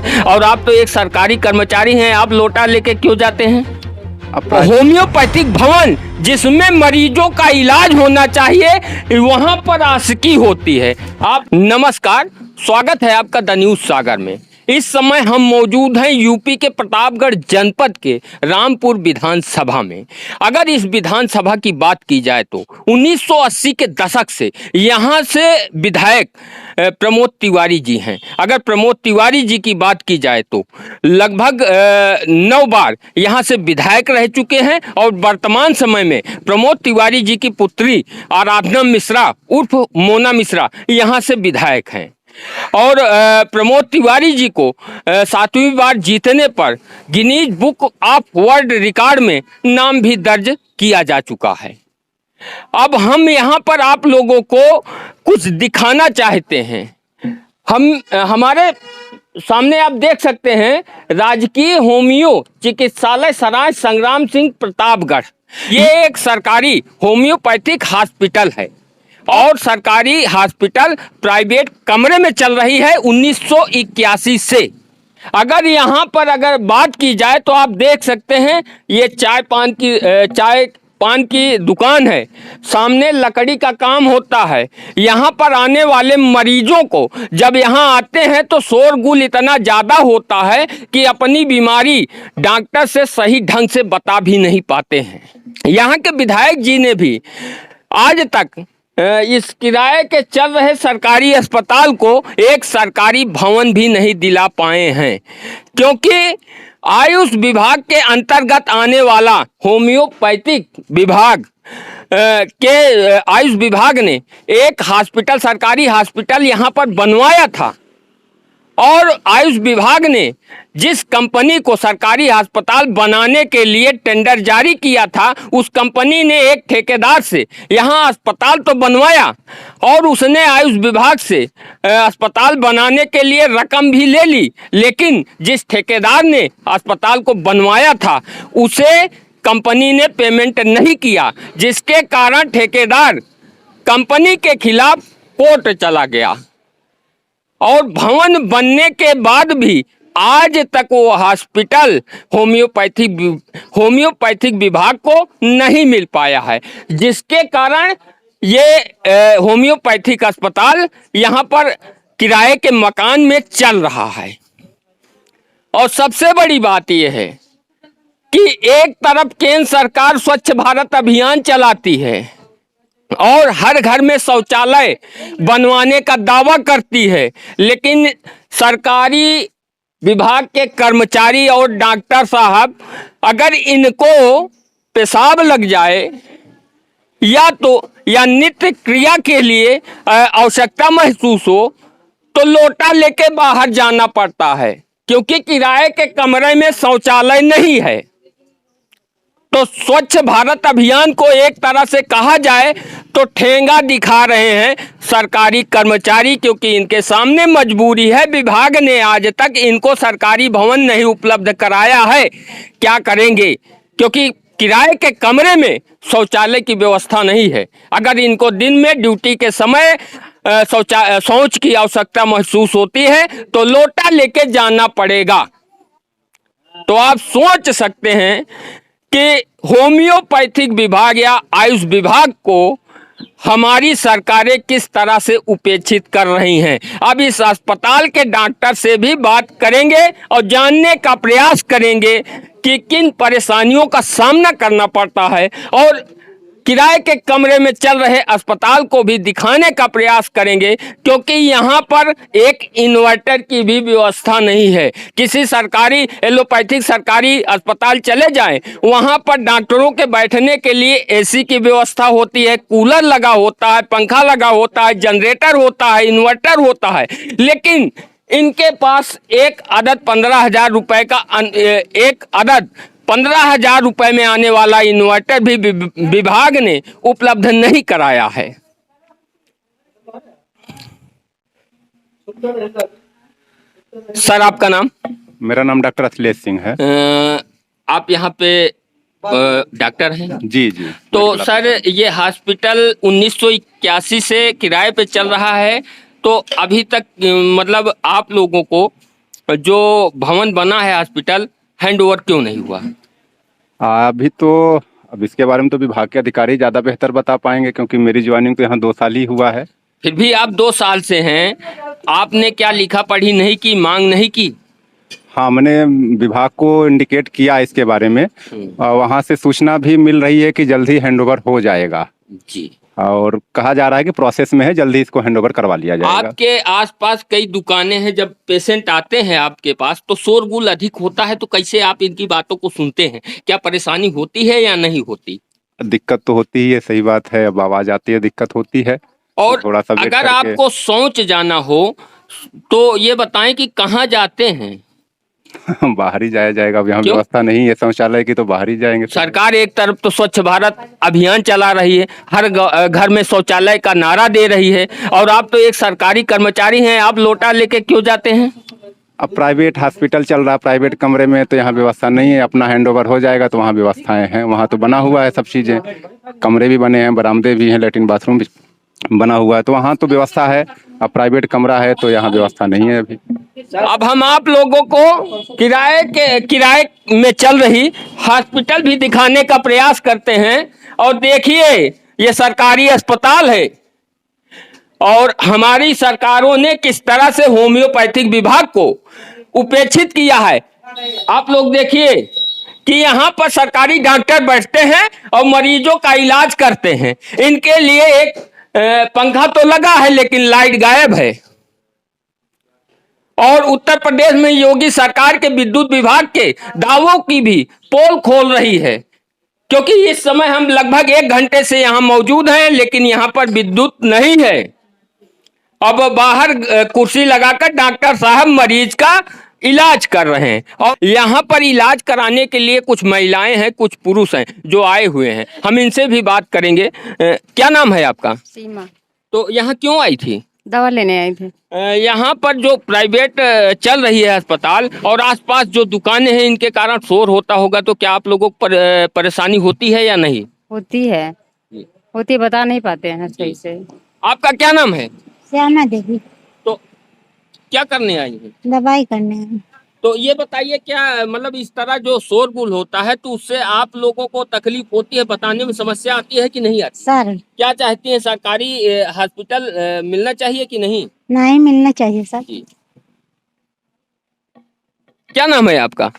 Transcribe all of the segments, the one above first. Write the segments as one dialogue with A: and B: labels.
A: और आप तो एक सरकारी कर्मचारी हैं, आप लोटा लेके क्यों जाते हैं? होम्योपैथिक भवन जिसमें मरीजों का इलाज होना चाहिए, वहां पर आशिकी होती है। आप नमस्कार, स्वागत है आपका द न्यूज सागर में। इस समय हम मौजूद हैं यूपी के प्रतापगढ़ जनपद के रामपुर विधानसभा में। अगर इस विधानसभा की बात की जाए तो 1980 के दशक से यहाँ से विधायक प्रमोद तिवारी जी हैं। अगर प्रमोद तिवारी जी की बात की जाए तो लगभग 9 बार यहाँ से विधायक रह चुके हैं और वर्तमान समय में प्रमोद तिवारी जी की पुत्री आराधना मिश्रा उर्फ मोना मिश्रा यहाँ से विधायक हैं। और प्रमोद तिवारी जी को 7वीं बार जीतने पर Guinness book of world record में नाम भी दर्ज किया जा चुका है। अब हम यहाँ पर आप लोगों को कुछ दिखाना चाहते हैं। हमारे सामने आप देख सकते हैं राजकीय होमियो चिकित्सालय सराय संग्राम सिंह प्रतापगढ़। ये एक सरकारी होम्योपैथिक हॉस्पिटल है और सरकारी हॉस्पिटल प्राइवेट कमरे में चल रही है 1981 से। अगर यहाँ पर अगर बात की जाए तो आप देख सकते हैं ये चाय पान की दुकान है, सामने लकड़ी का काम होता है। यहाँ पर आने वाले मरीजों को जब यहाँ आते हैं तो शोरगुल इतना ज़्यादा होता है कि अपनी बीमारी डॉक्टर से सही ढंग से बता भी नहीं पाते हैं। यहाँ के विधायक जी ने भी आज तक इस किराए के चल रहे सरकारी अस्पताल को एक सरकारी भवन भी नहीं दिला पाए हैं, क्योंकि आयुष विभाग के अंतर्गत आने वाला होम्योपैथिक विभाग के आयुष विभाग ने एक हॉस्पिटल, सरकारी हॉस्पिटल यहाँ पर बनवाया था और आयुष विभाग ने जिस कंपनी को सरकारी अस्पताल बनाने के लिए टेंडर जारी किया था, उस कंपनी ने एक ठेकेदार से यहाँ अस्पताल तो बनवाया और उसने आयुष विभाग से अस्पताल बनाने के लिए रकम भी ले ली, लेकिन जिस ठेकेदार ने अस्पताल को बनवाया था उसे कंपनी ने पेमेंट नहीं किया, जिसके कारण ठेकेदार कंपनी के खिलाफ कोर्ट चला गया और भवन बनने के बाद भी आज तक वो हॉस्पिटल होम्योपैथिक विभाग को नहीं मिल पाया है, जिसके कारण ये होम्योपैथिक अस्पताल यहाँ पर किराए के मकान में चल रहा है। और सबसे बड़ी बात यह है कि एक तरफ केंद्र सरकार स्वच्छ भारत अभियान चलाती है और हर घर में शौचालय बनवाने का दावा करती है, लेकिन सरकारी विभाग के कर्मचारी और डॉक्टर साहब अगर इनको पेशाब लग जाए या नित्य क्रिया के लिए आवश्यकता महसूस हो तो लोटा लेके बाहर जाना पड़ता है, क्योंकि किराए के कमरे में शौचालय नहीं है। तो स्वच्छ भारत अभियान को एक तरह से कहा जाए तो ठेंगा दिखा रहे हैं सरकारी कर्मचारी, क्योंकि इनके सामने मजबूरी है। विभाग ने आज तक इनको सरकारी भवन नहीं उपलब्ध कराया है, क्या करेंगे? क्योंकि किराए के कमरे में शौचालय की व्यवस्था नहीं है। अगर इनको दिन में ड्यूटी के समय शौच की आवश्यकता महसूस होती है तो लोटा लेके जाना पड़ेगा। तो आप सोच सकते हैं कि होम्योपैथिक विभाग या आयुष विभाग को हमारी सरकारें किस तरह से उपेक्षित कर रही हैं। अब इस अस्पताल के डॉक्टर से भी बात करेंगे और जानने का प्रयास करेंगे कि किन परेशानियों का सामना करना पड़ता है, और किराए के कमरे में चल रहे अस्पताल को भी दिखाने का प्रयास करेंगे, क्योंकि यहाँ पर एक इन्वर्टर की भी व्यवस्था नहीं है। किसी सरकारी एलोपैथिक सरकारी अस्पताल चले जाएं, वहाँ पर डॉक्टरों के बैठने के लिए एसी की व्यवस्था होती है, कूलर लगा होता है, पंखा लगा होता है, जनरेटर होता है, इन्वर्टर होता है, लेकिन इनके पास एक अदद 15,000 रुपये का एक अदद 15,000 रुपये में आने वाला इन्वर्टर भी विभाग ने उपलब्ध नहीं कराया है। सर, आपका नाम?
B: मेरा नाम डॉक्टर अखिलेश सिंह है।
A: आप यहाँ पे डॉक्टर हैं?
B: जी जी।
A: तो सर, ये हॉस्पिटल 1981 से किराए पे चल रहा है, तो अभी तक मतलब आप लोगों को जो भवन बना है हॉस्पिटल हैंड ओवर क्यों नहीं हुआ?
B: अभी तो अब इसके बारे में तो विभाग के अधिकारी ज़्यादा बेहतर बता पाएंगे, क्योंकि मेरी ज्वाइनिंग तो यहाँ 2 साल ही हुआ है।
A: फिर भी आप 2 साल से हैं, आपने क्या लिखा पढ़ी नहीं की, मांग नहीं की?
B: हाँ, मैंने विभाग को इंडिकेट किया इसके बारे में, और वहाँ से सूचना भी मिल रही है कि जल्दी हैंडओवर हो जाएगा
A: जी।
B: और कहा जा रहा है कि प्रोसेस में है, जल्दी इसको हैंडओवर करवा लिया जाएगा।
A: आपके आसपास कई दुकानें हैं, जब पेशेंट आते हैं आपके पास तो शोरगुल अधिक होता है, तो कैसे आप इनकी बातों को सुनते हैं? क्या परेशानी होती है या नहीं होती?
B: दिक्कत तो होती ही है, सही बात है, अब आवाज़ आती है, दिक्कत होती है।
A: और
B: तो थोड़ा सा वेट
A: अगर
B: करके
A: आपको शौच जाना हो तो ये बताएं कि कहाँ जाते हैं?
B: बाहर ही जाया जाएगा। अब यहाँ
A: क्यों?
B: व्यवस्था नहीं है शौचालय की, तो बाहर ही जाएंगे।
A: सरकार एक तरफ तो स्वच्छ भारत अभियान चला रही है, हर घर में शौचालय का नारा दे रही है, और आप तो एक सरकारी कर्मचारी हैं, आप लोटा लेके क्यों जाते हैं?
B: अब प्राइवेट हॉस्पिटल चल रहा है, प्राइवेट कमरे में तो यहाँ व्यवस्था नहीं है। अपना हैंडओवर हो जाएगा तो वहाँ व्यवस्थाएं हैं, वहाँ तो बना हुआ है सब चीज़ें, कमरे भी बने हैं, बरामदे भी हैं, लेटरिन बाथरूम भी बना हुआ है, तो वहाँ तो व्यवस्था है। अब प्राइवेट कमरा है तो यहाँ व्यवस्था नहीं है अभी।
A: अब हम आप लोगों को किराए में चल रही हॉस्पिटल भी दिखाने का प्रयास करते हैं। और देखिए, ये सरकारी अस्पताल है और हमारी सरकारों ने किस तरह से होम्योपैथिक विभाग को उपेक्षित किया है। आप लोग देखिए कि यहाँ पर सरकारी डॉक्टर बैठते हैं और मरीजों का इलाज करते हैं। इनके लिए एक पंखा तो लगा है लेकिन लाइट गायब है। और उत्तर प्रदेश में योगी सरकार के विद्युत विभाग के दावों की भी पोल खोल रही है, क्योंकि इस समय हम लगभग 1 घंटे से यहाँ मौजूद हैं लेकिन यहाँ पर विद्युत नहीं है। अब बाहर कुर्सी लगाकर डॉक्टर साहब मरीज का इलाज कर रहे हैं, और यहाँ पर इलाज कराने के लिए कुछ महिलाएं हैं, कुछ पुरुष हैं जो आए हुए हैं। हम इनसे भी बात करेंगे। क्या नाम है आपका?
C: सीमा।
A: तो यहाँ क्यों आई थी?
C: दवा लेने आई थी।
A: यहाँ पर जो प्राइवेट चल रही है अस्पताल और आसपास जो दुकानें हैं, इनके कारण शोर होता होगा, तो क्या आप लोगों को परेशानी होती है या नहीं?
C: होती है, बता नहीं पाते हैं सही से।
A: आपका क्या नाम है?
D: श्यामा देवी।
A: तो क्या करने आई है?
D: दवाई करने हैं।
A: तो ये बताइए, क्या मतलब इस तरह जो शोरगुल होता है तो उससे आप लोगों को तकलीफ होती है, बताने में समस्या आती है कि नहीं आती?
D: सर
A: क्या चाहती हैं, सरकारी हॉस्पिटल मिलना चाहिए कि नहीं?
D: नहीं मिलना चाहिए सर।
A: जी। क्या नाम है आपका?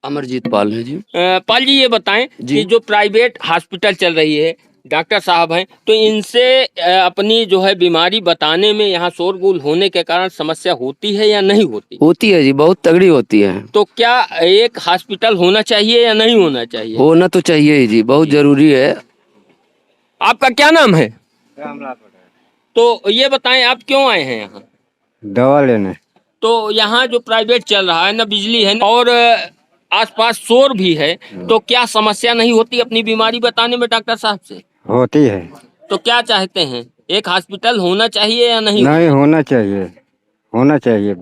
E: अमरजीत पाल है जी।
A: पाल जी, ये बताएं कि जो प्राइवेट हॉस्पिटल चल रही है, डॉक्टर साहब हैं, तो इनसे अपनी जो है बीमारी बताने में यहाँ शोरगुल होने के कारण समस्या होती है या नहीं होती?
E: होती है जी, बहुत तगड़ी होती है। तो
A: क्या एक हॉस्पिटल होना चाहिए या नहीं होना चाहिए?
E: होना तो चाहिए ही जी, बहुत जरूरी है।
A: आपका क्या नाम है? तो ये बताएं, आप क्यों आए हैं यहाँ?
F: दवा लेने।
A: तो यहाँ जो प्राइवेट चल रहा है, ना बिजली है और आसपास शोर भी है, तो क्या समस्या नहीं होती अपनी बीमारी बताने में डॉक्टर साहब से?
F: होती है।
A: तो क्या चाहते हैं, एक हॉस्पिटल होना चाहिए या नहीं?
F: नहीं होना चाहिए, होना चाहिए।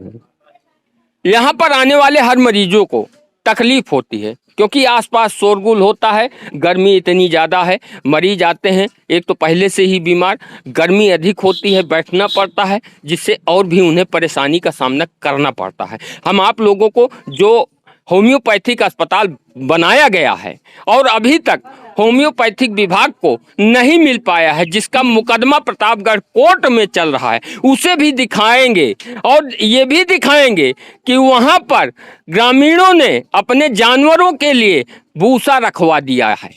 A: यहाँ पर आने वाले हर मरीजों को तकलीफ होती है, क्योंकि आसपास शोरगुल होता है, गर्मी इतनी ज़्यादा है, मरीज आते हैं एक तो पहले से ही बीमार, गर्मी अधिक होती है, बैठना पड़ता है, जिससे और भी उन्हें परेशानी का सामना करना पड़ता है। हम आप लोगों को जो होम्योपैथिक अस्पताल बनाया गया है और अभी तक होम्योपैथिक विभाग को नहीं मिल पाया है, जिसका मुकदमा प्रतापगढ़ कोर्ट में चल रहा है, उसे भी दिखाएंगे। और ये भी दिखाएंगे कि वहाँ पर ग्रामीणों ने अपने जानवरों के लिए भूसा रखवा दिया है।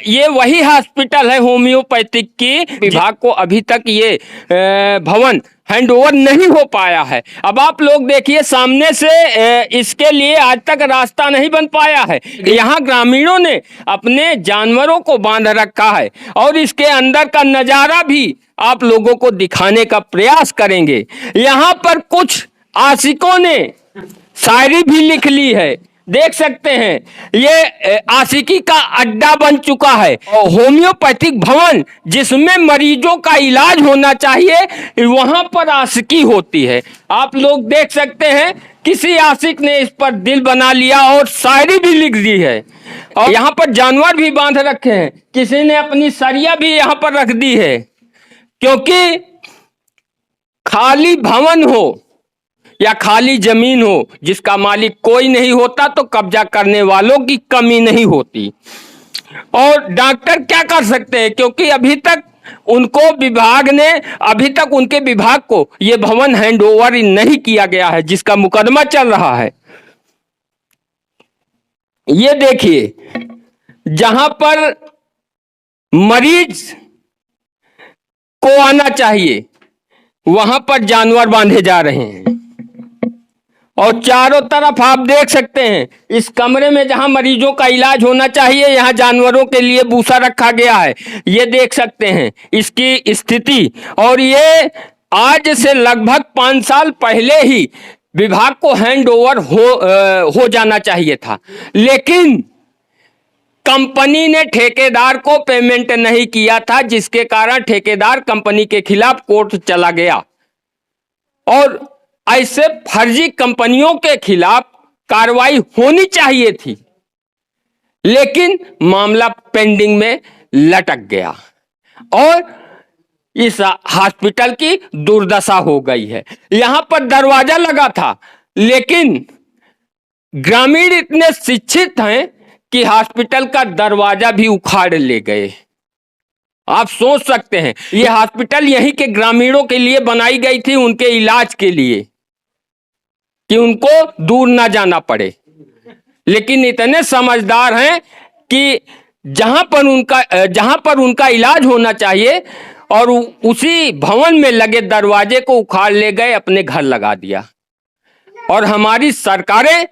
A: ये वही हॉस्पिटल है होम्योपैथिक की, विभाग को अभी तक ये भवन हैंडओवर नहीं हो पाया है। अब आप लोग देखिए, सामने से इसके लिए आज तक रास्ता नहीं बन पाया है। यहाँ ग्रामीणों ने अपने जानवरों को बांध रखा है और इसके अंदर का नज़ारा भी आप लोगों को दिखाने का प्रयास करेंगे। यहाँ पर कुछ आशिकों ने शायरी भी लिख ली है, देख सकते हैं। ये आशिकी का अड्डा बन चुका है, होम्योपैथिक भवन जिसमें मरीजों का इलाज होना चाहिए, वहां पर आशिकी होती है। आप लोग देख सकते हैं, किसी आशिक ने इस पर दिल बना लिया और शायरी भी लिख दी है। और यहाँ पर जानवर भी बांध रखे हैं, किसी ने अपनी सरिया भी यहाँ पर रख दी है, क्योंकि खाली भवन हो या खाली जमीन हो जिसका मालिक कोई नहीं होता तो कब्जा करने वालों की कमी नहीं होती। और डॉक्टर क्या कर सकते हैं, क्योंकि अभी तक उनके विभाग को ये भवन हैंड ओवर नहीं किया गया है, जिसका मुकदमा चल रहा है। ये देखिए, जहां पर मरीज को आना चाहिए वहां पर जानवर बांधे जा रहे हैं। और चारों तरफ आप देख सकते हैं, इस कमरे में जहां मरीजों का इलाज होना चाहिए यहां जानवरों के लिए भूसा रखा गया है। ये देख सकते हैं इसकी स्थिति। और ये आज से लगभग 5 साल पहले ही विभाग को हैंड ओवर हो जाना चाहिए था, लेकिन कंपनी ने ठेकेदार को पेमेंट नहीं किया था, जिसके कारण ठेकेदार कंपनी के खिलाफ कोर्ट चला गया। और ऐसे फर्जी कंपनियों के खिलाफ कार्रवाई होनी चाहिए थी, लेकिन मामला पेंडिंग में लटक गया और इस हॉस्पिटल की दुर्दशा हो गई है। यहां पर दरवाजा लगा था, लेकिन ग्रामीण इतने शिक्षित हैं कि हॉस्पिटल का दरवाजा भी उखाड़ ले गए। आप सोच सकते हैं, यह हॉस्पिटल यहीं के ग्रामीणों के लिए बनाई गई थी, उनके इलाज के लिए, कि उनको दूर ना जाना पड़े। लेकिन इतने समझदार हैं कि जहां पर उनका इलाज होना चाहिए और उसी भवन में लगे दरवाजे को उखाड़ ले गए, अपने घर लगा दिया। और हमारी सरकारें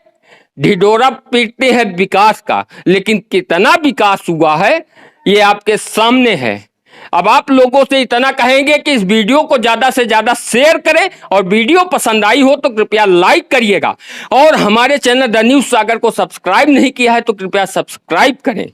A: ढिढोरा पीटते हैं विकास का, लेकिन कितना विकास हुआ है ये आपके सामने है। अब आप लोगों से इतना कहेंगे कि इस वीडियो को ज्यादा से ज्यादा शेयर करें, और वीडियो पसंद आई हो तो कृपया लाइक करिएगा। और हमारे चैनल द न्यूज़ सागर को सब्सक्राइब नहीं किया है तो कृपया सब्सक्राइब करें।